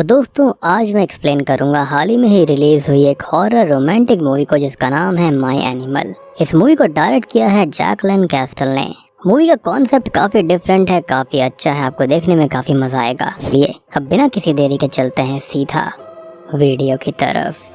तो दोस्तों आज मैं एक्सप्लेन करूंगा हाल ही में ही रिलीज हुई एक हॉरर रोमांटिक मूवी को जिसका नाम है माय एनिमल। इस मूवी को डायरेक्ट किया है जैकलिन कैस्टल ने। मूवी का कॉन्सेप्ट काफी डिफरेंट है, काफी अच्छा है, आपको देखने में काफी मजा आएगा। लिए अब बिना किसी देरी के चलते हैं सीधा वीडियो की तरफ।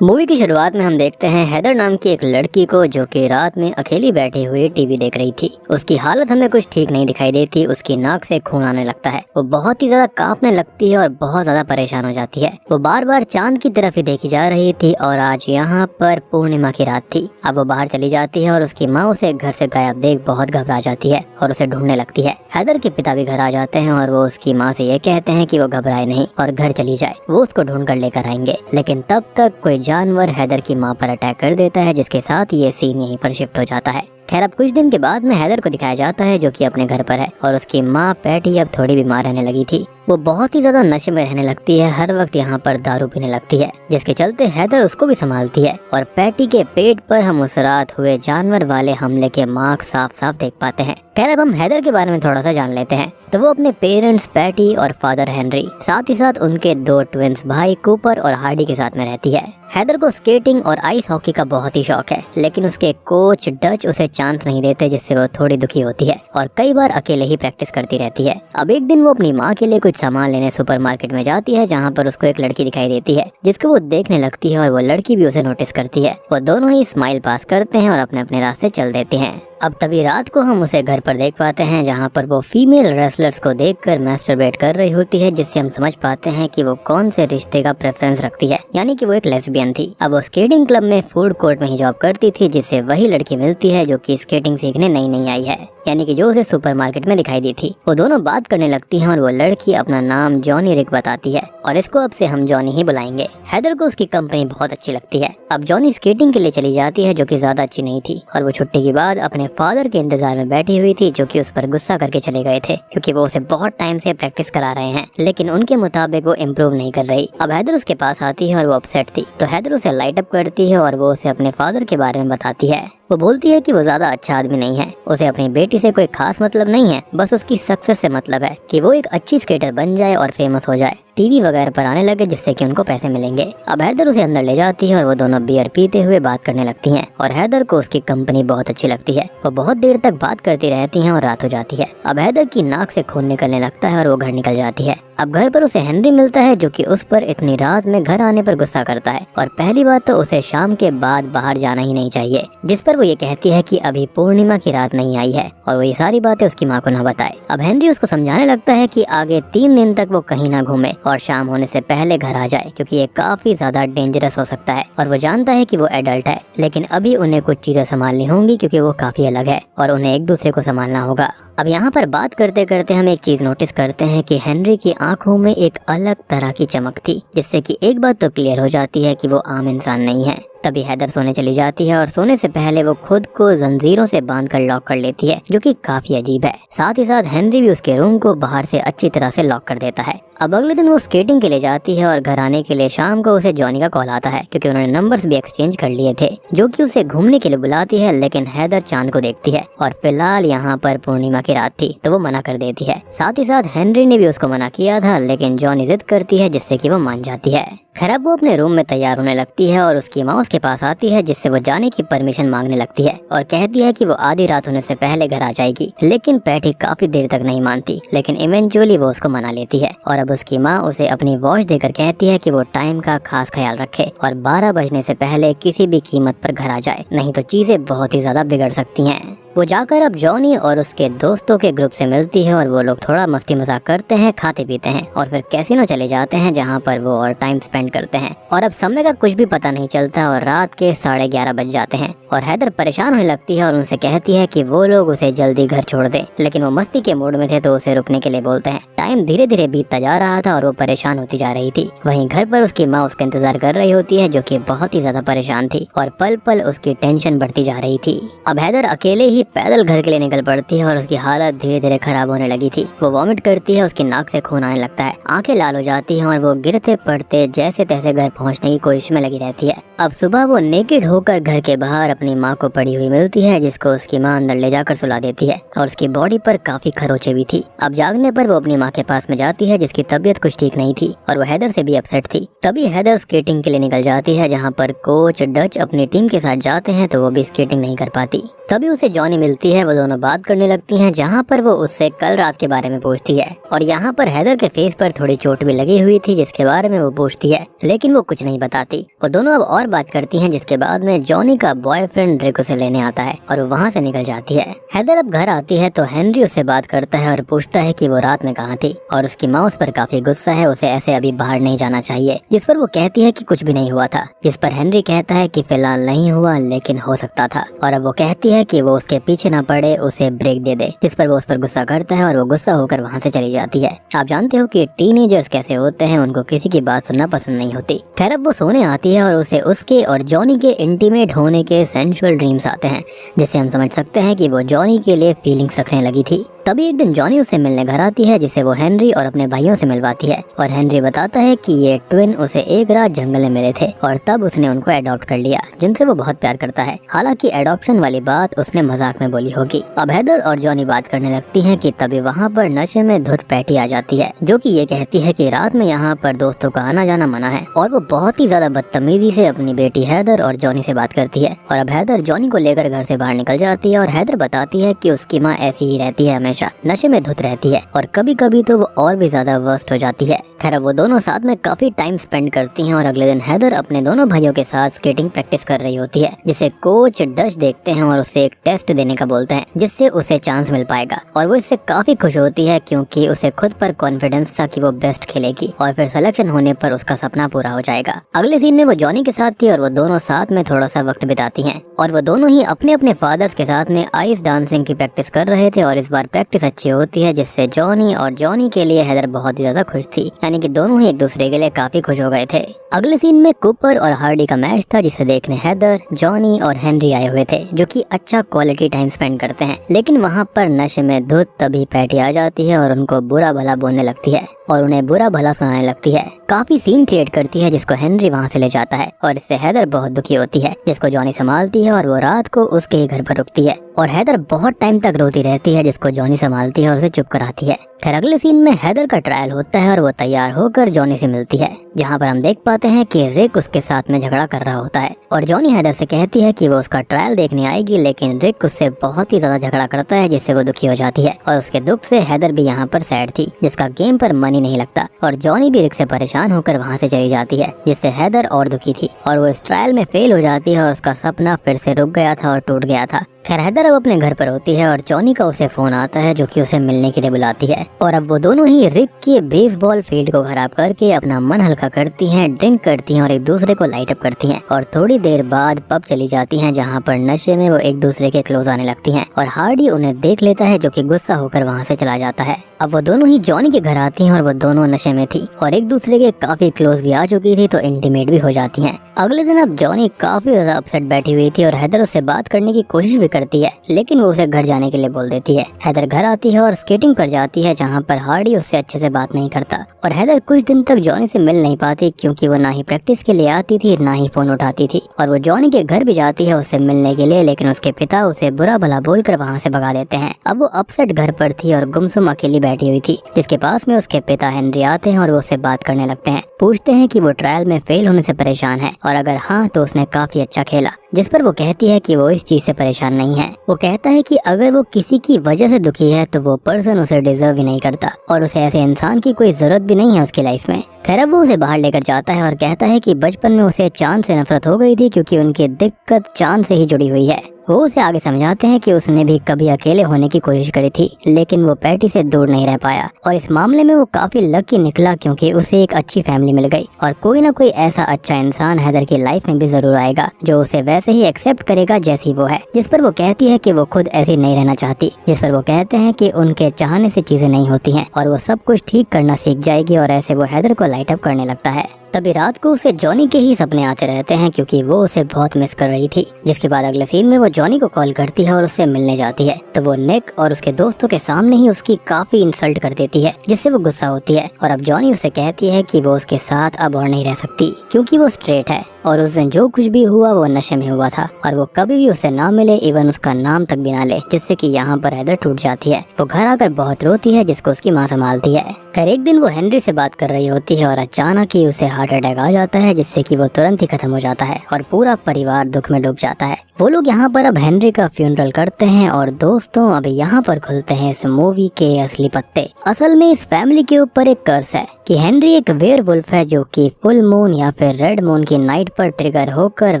मूवी की शुरुआत में हम देखते हैं हेदर नाम की एक लड़की को जो कि रात में अकेली बैठी हुई टीवी देख रही थी। उसकी हालत हमें कुछ ठीक नहीं दिखाई देती, उसकी नाक से खून आने लगता है, वो बहुत ही ज्यादा कांपने लगती है और बहुत ज्यादा परेशान हो जाती है। वो बार बार चांद की तरफ ही देखी जा रही थी और आज यहाँ पर पूर्णिमा की रात थी। अब वो बाहर चली जाती है और उसकी माँ उसे घर से गायब देख बहुत घबरा जाती है और उसे ढूंढने लगती है। हेदर के पिता भी घर आ जाते हैं और वो उसकी माँ से ये कहते हैं कि वो घबराए नहीं और घर चली जाए, वो उसको ढूंढ कर लेकर आएंगे। लेकिन तब तक कोई जानवर हेदर की मां पर अटैक कर देता है, जिसके साथ ये सीन यहीं पर शिफ्ट हो जाता है। खैर अब कुछ दिन के बाद में हेदर को दिखाया जाता है जो कि अपने घर पर है और उसकी माँ पैटी अब थोड़ी बीमार रहने लगी थी। वो बहुत ही ज्यादा नशे में रहने लगती है, हर वक्त यहाँ पर दारू पीने लगती है, जिसके चलते हेदर उसको भी संभालती है। और पैटी के पेट पर हम उस रात हुए जानवर वाले हमले के मार्क साफ साफ देख पाते हैं। खैर अब हम हेदर के बारे में थोड़ा सा जान लेते हैं। तो वो अपने पेरेंट्स पैटी और फादर हेनरी, साथ ही साथ उनके दो ट्विंस भाई कूपर और हार्डी के साथ में रहती है। हेदर को स्केटिंग और आइस हॉकी का बहुत ही शौक है, लेकिन उसके कोच डच उसे चांस नहीं देते, जिससे वो थोड़ी दुखी होती है और कई बार अकेले ही प्रैक्टिस करती रहती है। अब एक दिन वो अपनी माँ के लिए कुछ सामान लेने सुपरमार्केट में जाती है, जहाँ पर उसको एक लड़की दिखाई देती है जिसको वो देखने लगती है और वो लड़की भी उसे नोटिस करती है। वो दोनों ही स्माइल पास करते हैं और अपने अपने रास्ते चल देते हैं। अब तभी रात को हम उसे घर पर देख पाते हैं, जहाँ पर वो फीमेल रेसलर्स को देखकर मास्टरबेट कर रही होती है, जिससे हम समझ पाते हैं कि वो कौन से रिश्ते का प्रेफरेंस रखती है, यानी कि वो एक लेस्बियन थी। अब वो स्केटिंग क्लब में फूड कोर्ट में ही जॉब करती थी, जिससे वही लड़की मिलती है जो कि स्केटिंग सीखने नई नई आई है, यानी कि जो उसे सुपरमार्केट में दिखाई दी थी। वो दोनों बात करने लगती हैं और वो लड़की अपना नाम जॉनी रिक बताती है और इसको अब से हम जॉनी ही बुलाएंगे। हेदर को उसकी कंपनी बहुत अच्छी लगती है। अब जॉनी स्केटिंग के लिए चली जाती है, जो कि ज्यादा अच्छी नहीं थी, और वो छुट्टी के बाद अपने फादर के इंतजार में बैठी हुई थी, जो कि उस पर गुस्सा करके चले गए थे क्योंकि वो उसे बहुत टाइम से प्रैक्टिस करा रहे हैं, लेकिन उनके मुताबिक वो इम्प्रूव नहीं कर रही। अब हेदर उसके पास आती है और वो अपसेट थी, तो हेदर उसे लाइट अप करती है और वो उसे अपने फादर के बारे में बताती है। वो बोलती है कि वो ज्यादा अच्छा आदमी नहीं है, उसे अपनी बेटी से कोई खास मतलब नहीं है, बस उसकी सक्सेस से मतलब है कि वो एक अच्छी स्केटर बन जाए और फेमस हो जाए, टीवी वगैरह पर आने लगे, जिससे कि उनको पैसे मिलेंगे। अब हैदर उसे अंदर ले जाती है और वो दोनों बियर पीते हुए बात करने लगती हैं और हैदर को उसकी कंपनी बहुत अच्छी लगती है। वो बहुत देर तक बात करती रहती हैं और रात हो जाती है। अब हैदर की नाक से खून निकलने लगता है और वो घर निकल जाती है। अब घर पर उसे हेनरी मिलता है, जो कि उस पर इतनी रात में घर आने पर गुस्सा करता है और पहली बात तो उसे शाम के बाद बाहर जाना ही नहीं चाहिए, जिस पर वो ये कहती है कि अभी पूर्णिमा की रात नहीं आई है और वो ये सारी बातें उसकी माँ को न बताए। अब हेनरी उसको समझाने लगता है कि आगे 3 दिन तक वो कहीं ना घूमे और शाम होने से पहले घर आ जाए, क्योंकि ये काफी ज्यादा डेंजरस हो सकता है। और वो जानता है कि वो एडल्ट है, लेकिन अभी उन्हें कुछ चीजें संभालनी होंगी क्योंकि वो काफी अलग है और उन्हें एक दूसरे को संभालना होगा। अब यहाँ पर बात करते करते हम एक चीज नोटिस करते हैं कि हेनरी की आंखों में एक अलग तरह की चमक थी, जिससे कि एक बात तो क्लियर हो जाती है कि वो आम इंसान नहीं है। तभी हैदर सोने चली जाती है और सोने से पहले वो खुद को जंजीरों से बांधकर लॉक कर लेती है, जो कि काफी अजीब है। साथ ही साथ हेनरी भी उसके रूम को बाहर से अच्छी तरह से लॉक कर देता है। अब अगले दिन वो स्केटिंग के लिए जाती है और घर आने के लिए शाम को उसे जॉनी का कॉल आता है, क्योंकि उन्होंने नंबर्स भी एक्सचेंज कर लिए थे, जो कि उसे घूमने के लिए बुलाती है। लेकिन हैदर चांद को देखती है और फिलहाल यहाँ पर पूर्णिमा की रात थी, तो वो मना कर देती है। साथ ही साथ हेनरी ने भी उसको मना किया था, लेकिन जॉनी जिद करती है, जिससे कि वो मान जाती है। खैर अब वो अपने रूम में तैयार होने लगती है और उसकी माँ उसके पास आती है, जिससे वो जाने की परमिशन मांगने लगती है और कहती है कि वो आधी रात होने से पहले घर आ जाएगी। लेकिन पैटी काफी देर तक नहीं मानती, लेकिन इवेंचुअली वो उसको मना लेती है और अब उसकी माँ उसे अपनी वॉच देकर कहती है कि वो टाइम का खास ख्याल रखे और 12 बजने से पहले किसी भी कीमत पर घर आ जाए, नहीं तो चीजें बहुत ही ज्यादा बिगड़ सकती हैं। वो जाकर अब जॉनी और उसके दोस्तों के ग्रुप से मिलती है और वो लोग थोड़ा मस्ती मजाक करते हैं, खाते पीते हैं और फिर कैसीनो चले जाते हैं, जहाँ पर वो और टाइम स्पेंड करते हैं। और अब समय का कुछ भी पता नहीं चलता और रात के 11:30 बज जाते हैं और हैदर परेशान होने लगती है और उनसे कहती है कि वो लोग उसे जल्दी घर छोड़ दें, लेकिन वो मस्ती के मूड में थे तो उसे रुकने के लिए बोलते हैं। टाइम धीरे धीरे बीतता जा रहा था और वो परेशान होती जा रही थी। वहीं घर पर उसकी माँ उसका इंतजार कर रही होती है, जो कि बहुत ही ज्यादा परेशान थी और पल पल उसकी टेंशन बढ़ती जा रही थी। अब हैदर अकेले ही पैदल घर के लिए निकल पड़ती है और उसकी हालत धीरे धीरे खराब होने लगी थी। वो वॉमिट करती है, उसकी नाक से खून आने लगता है, आंखें लाल हो जाती हैं और वो गिरते पड़ते जैसे तैसे घर पहुंचने की कोशिश में लगी रहती है। अब सुबह वो नेकेड होकर घर के बाहर अपनी माँ को पड़ी हुई मिलती है, जिसको उसकी माँ अंदर ले जाकर सुला देती है और उसकी बॉडी पर काफी खरोचे भी थी। अब जागने पर वो अपनी माँ माँ के पास में जाती है जिसकी तबीयत कुछ ठीक नहीं थी और वो हैदर से भी अपसेट थी। तभी हैदर स्केटिंग के लिए निकल जाती है जहाँ पर कोच डच अपनी टीम के साथ जाते हैं तो वो भी स्केटिंग नहीं कर पाती। तभी उसे जॉनी मिलती है, वो दोनों बात करने लगती हैं जहाँ पर वो उससे कल रात के बारे में पूछती है और यहाँ पर हैदर के फेस पर थोड़ी चोट भी लगी हुई थी जिसके बारे में वो पूछती है, लेकिन वो कुछ नहीं बताती। वो दोनों अब और बात करती हैं जिसके बाद में जॉनी का बॉयफ्रेंड रिक उसे लेने आता है और वो वहाँ से निकल जाती है। हैदर अब घर आती है तो हेनरी उससे बात करता है और पूछता है कि वो रात में कहाँ थी और उसकी माँ उस पर काफी गुस्सा है, उसे ऐसे अभी बाहर नहीं जाना चाहिए। जिस पर वो कहती है कि कुछ भी नहीं हुआ था, जिस पर हेनरी कहता है कि फिलहाल नहीं हुआ लेकिन हो सकता था। और अब वो कहती है कि वो उसके पीछे न पड़े, उसे ब्रेक दे दे, जिस पर वो उस पर गुस्सा करता है और वो गुस्सा होकर वहाँ से चली जाती है। आप जानते हो कि टीनेजर्स कैसे होते हैं, उनको किसी की बात सुनना पसंद नहीं होती। खैर अब वो सोने आती है और उसे उसके और जॉनी के इंटीमेट होने के सेंसुअल ड्रीम्स आते हैं, जिससे हम समझ सकते हैं कि वो जॉनी के लिए फीलिंग्स रखने लगी थी। तभी एक दिन जॉनी उसे मिलने घर आती है जिसे वो हेनरी और अपने भाइयों से मिलवाती है और हेनरी बताता है कि ये ट्विन उसे एक रात जंगल में मिले थे और तब उसने उनको अडॉप्ट कर लिया, जिनसे वो बहुत प्यार करता है। हालांकि अडॉप्शन वाली बात उसने मजाक में बोली होगी। अब हैदर और जॉनी बात करने लगती हैं कि तभी वहाँ पर नशे में धुत पैटी आ जाती है जो कि ये कहती है कि रात में यहाँ पर दोस्तों का आना जाना मना है और वो बहुत ही ज्यादा बदतमीजी से अपनी बेटी हैदर और जॉनी से बात करती है। और अब हैदर जॉनी को लेकर घर से बाहर निकल जाती है और हैदर बताती है कि उसकी माँ ऐसी ही रहती है, हमेशा नशे में धुत रहती है और कभी कभी तो वो और भी ज्यादा वर्स्ट हो जाती है। खैर वो दोनों साथ में काफी टाइम स्पेंड करती हैं और अगले दिन हैदर अपने दोनों भाइयों के साथ स्केटिंग प्रैक्टिस कर रही होती है, जिसे कोच डच देखते हैं और उसे एक टेस्ट देने का बोलते हैं जिससे उसे चांस मिल पाएगा। और वो इससे काफी खुश होती है क्योंकि उसे खुद पर कॉन्फिडेंस था कि वो बेस्ट खेलेगी और फिर सिलेक्शन होने पर उसका सपना पूरा हो जाएगा। अगले सीन में वो जॉनी के साथ थी और वो दोनों साथ में थोड़ा सा वक्त बिताती हैं और वो दोनों ही अपने अपने फादर्स के साथ में आइस डांसिंग की प्रैक्टिस कर रहे थे और इस बार प्रैक्टिस अच्छी होती है जिससे जॉनी और जॉनी के लिए हैदर बहुत ही ज्यादा खुश थी, यानी कि दोनों ही एक दूसरे के लिए काफी खुश हो गए थे। अगले सीन में कूपर और हार्डी का मैच था जिसे देखने हैदर, जॉनी और हेनरी आए हुए थे जो कि अच्छा क्वालिटी टाइम स्पेंड करते हैं। लेकिन वहाँ पर नशे में धुत तभी पैटी आ जाती है और उनको बुरा भला बोलने लगती है और उन्हें बुरा भला सुनाने लगती है। काफी सीन क्रिएट करती है जिसको हेनरी वहाँ से ले जाता है और इससे हैदर बहुत दुखी होती है, जिसको जॉनी संभालती है और वो रात को उसके ही घर पर रुकती है और हैदर बहुत टाइम तक रोती रहती है जिसको जॉनी संभालती है और उसे चुप कराती है। खैर अगले सीन में हैदर का ट्रायल होता है और वो तैयार होकर जॉनी से मिलती है, जहाँ पर हम देख पाते हैं कि रिक उसके साथ में झगड़ा कर रहा होता है और जॉनी हैदर से कहती है कि वो उसका ट्रायल देखने आएगी, लेकिन रिक उससे बहुत ही ज्यादा झगड़ा करता है जिससे वो दुखी हो जाती है और उसके दुख से हैदर भी यहाँ पर सैड थी, जिसका गेम पर मन ही नहीं लगता और जॉनी भी रिक से परेशान होकर वहाँ से चली जाती है, जिससे हैदर और दुखी थी और वो इस ट्रायल में फेल हो जाती है और उसका सपना फिर से रुक गया था और टूट गया था। खैर हैदर अब अपने घर पर होती है और जॉनी का उसे फोन आता है जो कि उसे मिलने के लिए बुलाती है और अब वो दोनों ही रिक के बेसबॉल फील्ड को खराब करके अपना मन हल्का करती हैं, ड्रिंक करती हैं और एक दूसरे को लाइट अप करती हैं और थोड़ी देर बाद पब चली जाती हैं जहां पर नशे में वो एक दूसरे के क्लोज आने लगती हैं और हार्डी उन्हें देख लेता है जो कि गुस्सा होकर वहां से चला जाता है। अब वो दोनों ही जॉनी के घर आती हैं और वो दोनों नशे में थी और एक दूसरे के काफी क्लोज भी आ चुकी थी तो इंटीमेट भी हो जाती हैं। अगले दिन अब जॉनी काफी ज्यादा अपसेट बैठी हुई थी और हैदर उससे बात करने की कोशिश भी करती है, लेकिन वो उसे घर जाने के लिए बोल देती है। हैदर घर आती है और स्केटिंग पर जाती है जहाँ पर हार्डी उससे अच्छे से बात नहीं करता और हैदर कुछ दिन तक जॉनी से मिल नहीं पाती क्योंकि वो ना ही प्रैक्टिस के लिए आती थी ना ही फोन उठाती थी और वो जॉनी के घर भी जाती है उससे मिलने के लिए, लेकिन उसके पिता उसे बुरा भला बोलकर वहाँ से भगा देते हैं। अब वो अपसेट घर पर थी और गुमसुम अकेली बैठी हुई थी, जिसके पास में उसके पिता हेनरी आते हैं और वो उससे बात करने लगते हैं। पूछते हैं कि वो ट्रायल में फेल होने से परेशान है और अगर हाँ तो उसने काफी अच्छा खेला, जिस पर वो कहती है कि वो इस चीज से परेशान नहीं है। वो कहता है कि अगर वो किसी की वजह से दुखी है तो वो पर्सन उसे डिजर्व ही नहीं करता और उसे ऐसे इंसान की कोई जरूरत भी नहीं है उसकी लाइफ में। खैर अब वो उसे बाहर लेकर जाता है और कहता है कि बचपन में उसे चांद से नफरत हो गई थी क्योंकि उनकी दिक्कत चांद से ही जुड़ी हुई है। वो उसे आगे समझाते हैं कि उसने भी कभी अकेले होने की कोशिश करी थी लेकिन वो पैटी से दूर नहीं रह पाया और इस मामले में वो काफी लकी निकला क्योंकि उसे एक अच्छी फैमिली मिल गई और कोई ना कोई ऐसा अच्छा इंसान हैदर की लाइफ में भी जरूर आएगा जो उसे वैसे ही एक्सेप्ट करेगा जैसी वो है। जिस पर वो कहती है कि वो खुद ऐसी नहीं रहना चाहती, जिस पर वो कहते हैं कि उनके चाहने से चीजें नहीं होती हैं और वो सब कुछ ठीक करना सीख जाएगी और ऐसे वो हैदर को लाइट अप करने लगता है। तभी रात को उसे जॉनी के ही सपने आते रहते हैं क्योंकि वो उसे बहुत मिस कर रही थी। जिसके बाद अगले सीन में वो जॉनी को कॉल करती है और उससे मिलने जाती है, तो वो निक और उसके दोस्तों के सामने ही उसकी काफी इंसल्ट कर देती है, जिससे वो गुस्सा होती है। और अब जॉनी उसे कहती है कि वो उसके साथ अब और नहीं रह सकती क्योंकि वो स्ट्रेट है और उस दिन जो कुछ भी हुआ वो नशे में हुआ था और वो कभी भी उससे ना मिले, इवन उसका नाम तक भी ना ले, जिससे कि यहाँ पर हैदर टूट जाती है। वो घर आकर बहुत रोती है, जिसको उसकी माँ संभालती है। खैर एक दिन वो हेनरी से बात कर रही होती है और अचानक ही उसे हार्ट अटैक आ जाता है, जिससे कि वो तुरंत ही खत्म हो जाता है और पूरा परिवार दुख में डूब जाता है। वो लोग यहाँ पर अब हेनरी का फ्यूनरल करते हैं और दोस्तों अब यहाँ पर खुलते हैं इस मूवी के असली पत्ते। असल में इस फैमिली के ऊपर एक कर्स है कि हेनरी एक वेयरवुल्फ है जो कि फुल मून या फिर रेड मून की नाइट पर ट्रिगर होकर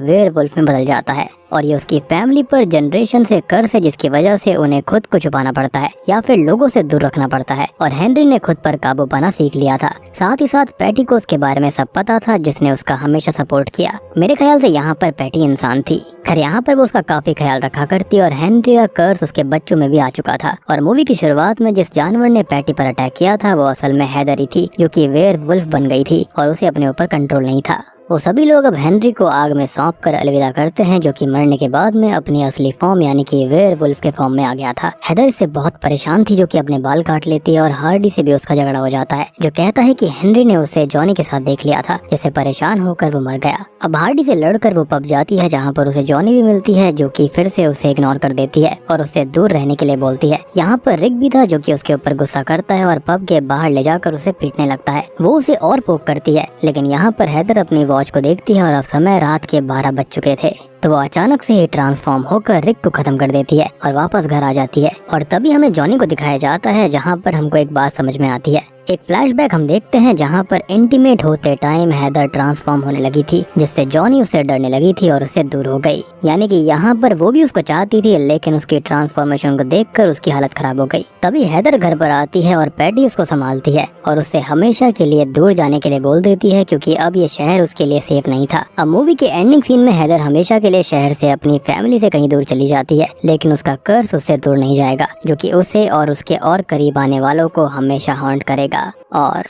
वेयरवुल्फ में बदल जाता है और ये उसकी फैमिली पर जनरेशन से कर्स है, जिसकी वजह से उन्हें खुद को छुपाना पड़ता है या फिर लोगों से दूर रखना पड़ता है। और हेनरी ने खुद पर काबू पाना सीख लिया था। साथ ही साथ पैटी को उसके बारे में सब पता था, जिसने उसका हमेशा सपोर्ट किया। मेरे ख्याल से यहाँ पर पैटी इंसान थी। खैर यहाँ पर वो उसका काफी ख्याल रखा करती और हेनरी का कर्स उसके बच्चों में भी आ चुका था। और मूवी की शुरुआत में जिस जानवर ने पैटी पर अटैक किया था वो असल में हैदर ही थी, जो कि वेयरवुल्फ बन गई थी और उसे अपने ऊपर कंट्रोल नहीं था। वो सभी लोग अब हेनरी को आग में सौंप कर अलविदा करते हैं, जो कि मरने के बाद में अपनी असली फॉर्म यानी कि वेयरवुल्फ के फॉर्म में आ गया था। हैदर इससे बहुत परेशान थी, जो कि अपने बाल काट लेती है और हार्डी से भी उसका झगड़ा हो जाता है, जो कहता है कि हेनरी ने उसे जॉनी के साथ देख लिया था, जिससे परेशान होकर वो मर गया। अब हार्डी से लड़कर वो पब जाती है, जहाँ पर उसे जॉनी भी मिलती है, जो कि फिर से उसे इग्नोर कर देती है और उससे दूर रहने के लिए बोलती है। यहाँ पर रिक भी था, जो कि उसके ऊपर गुस्सा करता है और पब के बाहर ले जाकर उसे पीटने लगता है। वो उसे और पोक करती है, लेकिन यहाँ पर हैदर अपनी वॉच को देखती है और अब समय रात के 12 बज चुके थे, तो वो अचानक से ही ट्रांसफॉर्म होकर रिक को खत्म कर देती है और वापस घर आ जाती है। और तभी हमें जॉनी को दिखाया जाता है, जहाँ पर हमको एक बात समझ में आती है। एक फ्लैशबैक हम देखते हैं जहाँ पर इंटीमेट होते टाइम हैदर ट्रांसफॉर्म होने लगी थी, जिससे जॉनी उससे डरने लगी थी और उससे दूर हो गई। यानी कि यहाँ पर वो भी उसको चाहती थी, लेकिन उसकी ट्रांसफॉर्मेशन को देखकर उसकी हालत खराब हो गई। तभी हैदर घर पर आती है और पैटी उसको संभालती है और उससे हमेशा के लिए दूर जाने के लिए बोल देती है, क्योंकि अब ये शहर उसके लिए सेफ नहीं था। अब मूवी के एंडिंग सीन में हैदर हमेशा के लिए शहर से अपनी फैमिली से कहीं दूर चली जाती है, लेकिन उसका कर्स उससे दूर नहीं जाएगा, जो कि उसे और उसके और करीब आने वालों को हमेशा हॉन्ट करेगा। और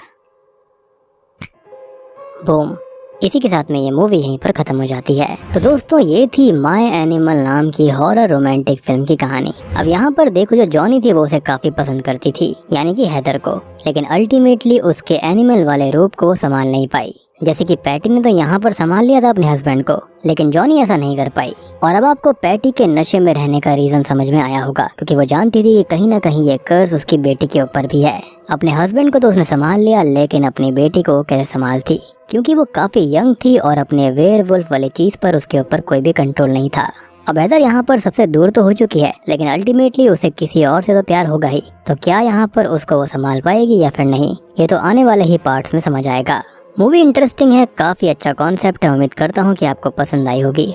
बूम, इसी के साथ में ये मूवी यहीं पर खत्म हो जाती है। तो दोस्तों ये थी माय एनिमल नाम की हॉरर रोमांटिक फिल्म की कहानी। अब यहाँ पर देखो, जो जॉनी थी वो उसे काफी पसंद करती थी, यानी कि हैदर को, लेकिन अल्टीमेटली उसके एनिमल वाले रूप को संभाल नहीं पाई। जैसे कि पैटी ने तो यहाँ पर संभाल लिया था अपने हस्बैंड को, लेकिन जॉनी ऐसा नहीं कर पाई। और अब आपको पैटी के नशे में रहने का रीजन समझ में आया होगा, क्योंकि वो जानती थी कि कहीं ना कहीं ये कर्ज उसकी बेटी के ऊपर भी है। अपने हस्बैंड को तो उसने संभाल लिया, लेकिन अपनी बेटी को कैसे संभालती, क्योंकि वो काफी यंग थी और अपने वेयरवुल्फ वाली चीज पर उसके ऊपर कोई भी कंट्रोल नहीं था। अब हैदर यहाँ पर सबसे दूर तो हो चुकी है, लेकिन अल्टीमेटली उसे किसी और से तो प्यार होगा ही। तो क्या यहाँ पर उसको वो संभाल पाएगी या फिर नहीं, ये तो आने वाले ही पार्ट्स में समझ आएगा। मूवी इंटरेस्टिंग है, काफी अच्छा कॉन्सेप्ट है। उम्मीद करता हूँ कि आपको पसंद आई होगी।